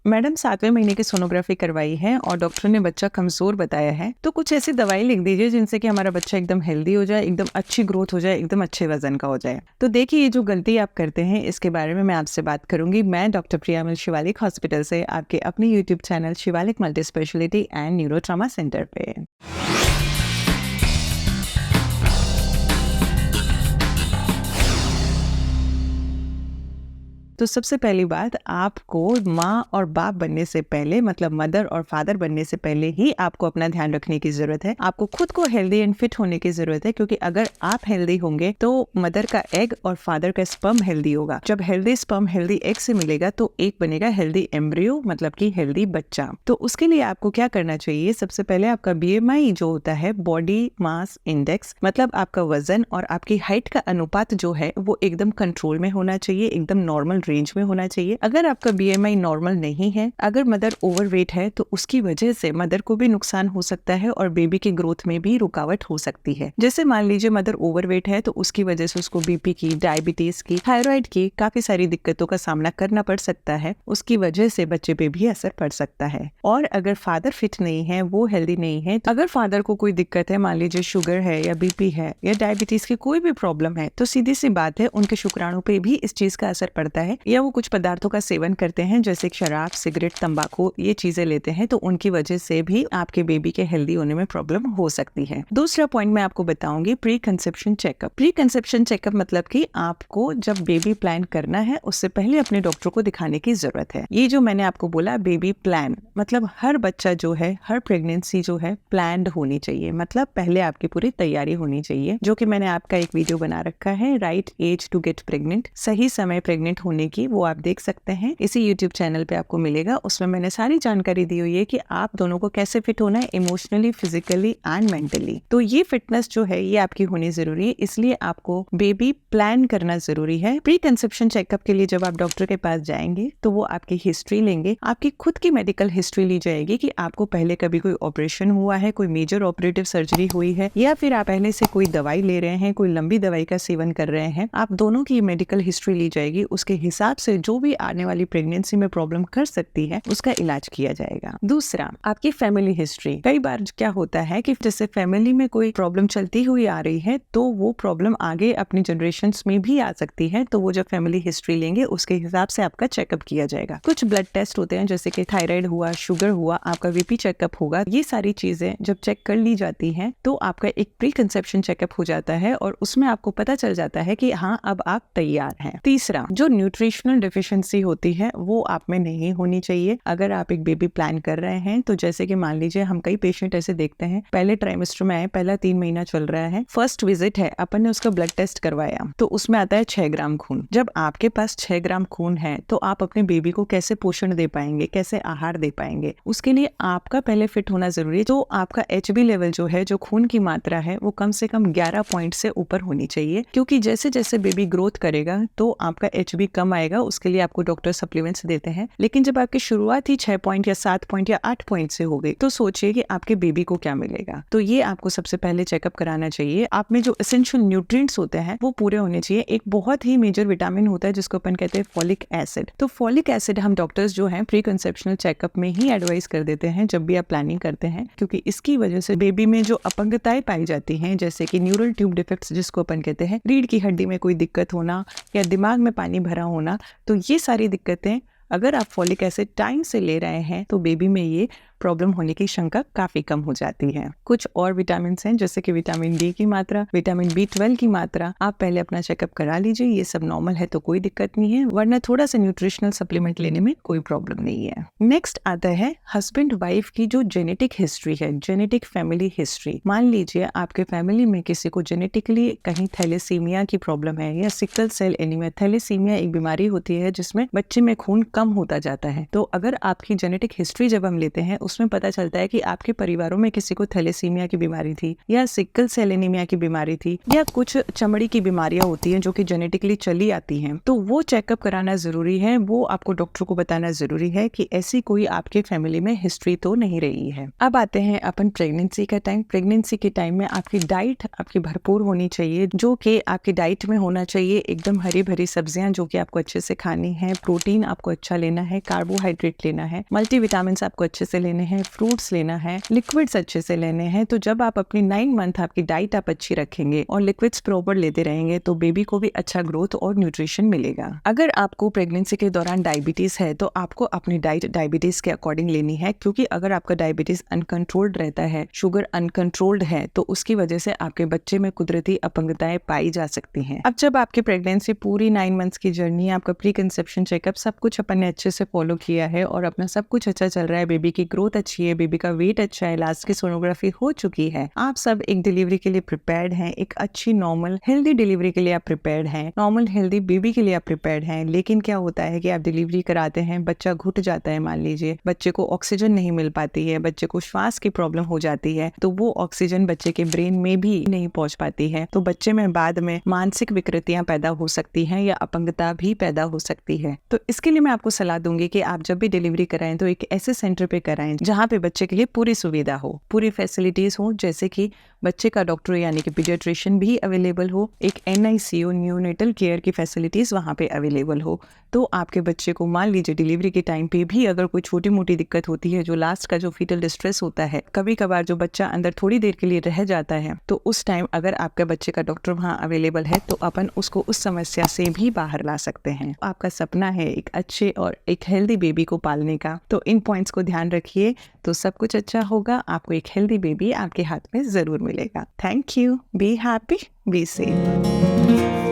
Madam 7वें महीने की sonography करवाई है और डॉक्टर ने बच्चा कमज़ोर बताया है, तो कुछ ऐसी दवाई लिख दीजिए जिनसे कि हमारा बच्चा एकदम हेल्दी हो जाए, एकदम अच्छी ग्रोथ हो जाए, एकदम अच्छे वजन का हो जाए। तो देखिए, ये जो गलती आप करते हैं इसके बारे में मैं आपसे बात करूंगी। मैं डॉक्टर प्रियामल शिवालिक हॉस्पिटल से, आपके अपने YouTube channel Shivalik multi speciality and neuro trauma centre पे। तो सबसे पहली बात, आपको माँ और बाप बनने से पहले, मतलब मदर और फादर बनने से पहले ही आपको अपना ध्यान रखने की जरूरत है। आपको खुद को हेल्दी एंड फिट होने की जरूरत है, क्योंकि अगर आप हेल्दी होंगे तो मदर का एग और फादर का स्पर्म हेल्दी होगा। जब हेल्दी स्पर्म हेल्दी एग से मिलेगा तो एक बनेगा हेल्दी एम्ब्रियो, मतलब कि हेल्दी बच्चा। तो उसके लिए आपको क्या करना चाहिए? सबसे पहले आपका BMI जो होता है, बॉडी मास इंडेक्स, मतलब आपका वजन और आपकी हाइट का अनुपात जो है वो एकदम कंट्रोल में होना चाहिए, एकदम नॉर्मल रेंज में होना चाहिए। अगर आपका BMI नॉर्मल नहीं है, अगर मदर ओवरवेट है, तो उसकी वजह से मदर को भी नुकसान हो सकता है और बेबी की ग्रोथ में भी रुकावट हो सकती है। जैसे मान लीजिए मदर ओवरवेट है तो उसकी वजह से उसको BP की, डायबिटीज की, थायराइड की काफी सारी दिक्कतों का सामना करना पड़ सकता है। उसकी वजह से बच्चे पे भी असर पड़ सकता है। और अगर फादर फिट नहीं है, वो हेल्दी नहीं है, अगर फादर को कोई दिक्कत है, मान लीजिए शुगर है या BP है या डायबिटीज की कोई भी प्रॉब्लम है, तो सीधी सी बात है उनके शुक्राणु पे भी इस चीज का असर पड़ता है। या वो कुछ पदार्थों का सेवन करते हैं जैसे शराब, सिगरेट, तंबाकू, ये चीजें लेते हैं, तो उनकी वजह से भी आपके बेबी के हेल्दी होने में प्रॉब्लम हो सकती है। दूसरा पॉइंट मैं आपको बताऊंगी, pre conception checkup. Pre conception checkup मतलब कि आपको जब बेबी प्लान करना है उससे पहले अपने डॉक्टर को दिखाने की जरूरत है। ये जो मैंने आपको बोला बेबी प्लान, मतलब हर बच्चा जो है, हर प्रेगनेंसी जो है प्लान्ड होनी चाहिए, मतलब पहले आपकी पूरी तैयारी होनी चाहिए, जो कि मैंने आपका एक वीडियो बना रखा है, right age to get pregnant, सही समय प्रेग्नेंट होने की, वो आप देख सकते हैं इसी यूट्यूब चैनल पे आपको मिलेगा। उसमें मैंने सारी जानकारी दी हुई है कि आप दोनों को कैसे फिट होना है, इमोशनली, फिजिकली एंड मेंटली। तो ये फिटनेस जो है ये आपकी होनी जरूरी है, इसलिए आपको बेबी प्लान करना जरूरी है। प्री कंसेप्शन चेकअप के लिए जब आप डॉक्टर के पास जाएंगे तो वो आपकी हिस्ट्री लेंगे, आपकी खुद की मेडिकल हिस्ट्री ली जाएगी कि आपको पहले कभी कोई ऑपरेशन हुआ है, कोई मेजर ऑपरेटिव सर्जरी हुई है, या फिर आप पहले से कोई दवाई ले रहे हैं, कोई लंबी दवाई का सेवन कर रहे हैं। आप दोनों की मेडिकल हिस्ट्री ली जाएगी, उसके हिसाब से जो भी आने वाली प्रेगनेंसी में प्रॉब्लम कर सकती है उसका इलाज किया जाएगा। दूसरा, आपकी फैमिली हिस्ट्री। कई बार क्या होता है कि जैसे फैमिली में कोई प्रॉब्लम चलती हुई आ रही है तो वो प्रॉब्लम आगे अपनी जनरेशंस में भी आ सकती है, तो वो जब फैमिली हिस्ट्री लेंगे उसके हिसाब से आपका चेकअप किया जाएगा। कुछ ब्लड टेस्ट होते हैं जैसे कि थायराइड हुआ, शुगर हुआ, आपका BP चेकअप होगा। ये सारी चीजें जब चेक कर ली जाती हैं तो आपका एक प्री कंसेप्शन चेकअप हो जाता है और उसमें आपको पता चल जाता है कि हाँ, अब आप तैयार हैं। तीसरा, जो न्यूट्रिशनल डेफिशिएंसी होती है वो आप में नहीं होनी चाहिए। अगर आप एक बेबी प्लान कर रहे हैं तो जैसे कि मान लीजिए हम कई पेशेंट ऐसे देखते हैं, पहले ट्राइमेस्टर में आए, पहला 3 महीना चल रहा है, फर्स्ट विजिट है, अपन ने उसका ब्लड टेस्ट करवाया तो उसमें आता है 6 ग्राम खून। जब आपके पास 6 ग्राम खून है तो आप अपने बेबी को कैसे पोषण दे पाएंगे, कैसे आहार दे पाएंगे? उसके लिए आपका पहले फिट होना जरूरी है। तो आपका HB लेवल जो है, जो खून की मात्रा है, वो कम से कम 11 पॉइंट से ऊपर होनी चाहिए, क्योंकि जैसे जैसे बेबी ग्रोथ करेगा तो आपका HB कम आएगा। उसके लिए आपको डॉक्टर सप्लीमेंट्स देते हैं। लेकिन जब आपकी शुरुआत ही 6 पॉइंट या 7 पॉइंट या 8 पॉइंट से हो गई तो सोचिए कि आपके बेबी को क्या मिलेगा। तो ये आपको सबसे पहले चेकअप कराना चाहिए। आप में जो एसेंशियल न्यूट्रिएंट्स होते हैं वो पूरे होने चाहिए। एक बहुत ही मेजर विटामिन होता है जिसको अपन कहते हैं फॉलिक एसिड। तो फॉलिक एसिड हम डॉक्टर्स जो हैं प्री कंसेप्शनल चेकअप में ही एडवाइस कर देते हैं जब भी आप प्लानिंग करते हैं, क्योंकि इसकी वजह से बेबी में जो अपंगताएं पाई जाती हैं, जैसे कि न्यूरल ट्यूब डिफेक्ट्स जिसको अपन कहते हैं, रीढ़ की हड्डी में कोई दिक्कत होना या दिमाग में पानी भरा होना, तो ये सारी दिक्कतें अगर आप फॉलिक एसिड टाइम से ले रहे हैं तो बेबी में ये प्रॉब्लम होने की शंका काफी कम हो जाती है। कुछ और विटामिन हैं जैसे कि विटामिन D की मात्रा, विटामिन B12 की मात्रा, आप पहले अपना चेकअप करा लीजिए। ये सब नॉर्मल है तो कोई दिक्कत नहीं है, वरना थोड़ा सा न्यूट्रिशनल सप्लीमेंट लेने में कोई प्रॉब्लम नहीं है। नेक्स्ट आता है हस्बैंड वाइफ की जो जेनेटिक हिस्ट्री है, जेनेटिक फैमिली हिस्ट्री। मान लीजिए आपके फैमिली में किसी को जेनेटिकली कहीं थैलेसीमिया की प्रॉब्लम है या सिकल सेल एनीमिया। थैलेसीमिया एक बीमारी होती है जिसमें बच्चे में खून कम होता जाता है। तो अगर आपकी जेनेटिक हिस्ट्री जब हम लेते हैं उसमें पता चलता है कि आपके परिवारों में किसी को थैलेसीमिया की बीमारी थी या सिकल सेल एनीमिया की बीमारी थी या कुछ चमड़ी की बीमारियां होती हैं जो कि जेनेटिकली चली आती हैं, तो वो चेकअप कराना जरूरी है। वो आपको डॉक्टर को बताना जरूरी है कि ऐसी कोई आपके फैमिली में हिस्ट्री तो नहीं रही है। अब आते हैं अपन प्रेगनेंसी का टाइम। प्रेगनेंसी के टाइम में आपकी डाइट आपकी भरपूर होनी चाहिए, जो कि आपकी डाइट में होना चाहिए एकदम हरी भरी सब्जियां जो कि आपको अच्छे से खानी है, प्रोटीन आपको अच्छे अच्छा लेना है, कार्बोहाइड्रेट लेना है, मल्टीविटामिन आपको अच्छे से लेने हैं, फ्रूट्स लेना है, लिक्विड्स अच्छे से लेने हैं। तो जब आप अपनी 9 मंथ आपकी डाइट आप अच्छी रखेंगे और लिक्विड्स प्रॉपर लेते रहेंगे तो बेबी को भी अच्छा ग्रोथ और न्यूट्रिशन मिलेगा। अगर आपको प्रेगनेंसी के दौरान डायबिटीज है तो आपको अपनी डाइट डायबिटीज के अकॉर्डिंग लेनी है, क्योंकि अगर आपका डायबिटीज अनकंट्रोल्ड रहता है, शुगर अनकंट्रोल्ड है, तो उसकी वजह से आपके बच्चे में कुदरती अपंगताएं पाई जा सकती हैं। अब जब आपकी प्रेगनेंसी पूरी 9 मंथ्स की जर्नी, आपका प्री कंसेप्शन चेकअप सब कुछ अपन ने अच्छे से फॉलो किया है और अपना सब कुछ अच्छा चल रहा है, बेबी की ग्रोथ अच्छी है, बेबी का वेट अच्छा है, लास्ट की सोनोग्राफी हो चुकी है, आप सब एक डिलीवरी के लिए प्रिपेयर्ड हैं, एक अच्छी नॉर्मल हेल्दी डिलीवरी के लिए आप प्रिपेयर्ड हैं, नॉर्मल हेल्दी बेबी के लिए आप प्रिपेयर्ड हैं। लेकिन क्या होता है कि आप डिलीवरी कराते हैं, बच्चा घुट जाता है, मान लीजिए बच्चे को ऑक्सीजन नहीं मिल पाती है, बच्चे को श्वास की प्रॉब्लम हो जाती है, तो वो ऑक्सीजन बच्चे के ब्रेन में भी नहीं पहुंच पाती है, तो बच्चे में बाद में मानसिक विकृतियां पैदा हो सकती हैं या अपंगता भी पैदा हो सकती है। तो इसके लिए मैं आपको सलाह दूंगी कि आप जब भी डिलीवरी कराएं तो एक ऐसे सेंटर पे कराएं जहां पे बच्चे के लिए पूरी सुविधा हो, पूरी फैसिलिटीज हो, जैसे कि बच्चे का डॉक्टर यानी कि पीडियाट्रिशियन भी अवेलेबल हो, एक NICU न्यूनेटल केयर की फैसिलिटीज वहां पे अवेलेबल हो। तो आपके बच्चे को मान लीजिए डिलीवरी के टाइम पे भी अगर कोई छोटी मोटी दिक्कत होती है, जो लास्ट का जो फीटल डिस्ट्रेस होता है, कभी कभार जो बच्चा अंदर थोड़ी देर के लिए रह जाता है, तो उस टाइम अगर आपके बच्चे का डॉक्टर वहाँ अवेलेबल है तो अपन उसको उस समस्या से भी बाहर ला सकते हैं। आपका सपना है एक अच्छे और एक हेल्दी बेबी को पालने का, तो इन पॉइंट्स को ध्यान रखिए तो सब कुछ अच्छा होगा, आपको एक हेल्दी बेबी आपके हाथ में जरूर मिलेगा। Thank you, be happy, be safe.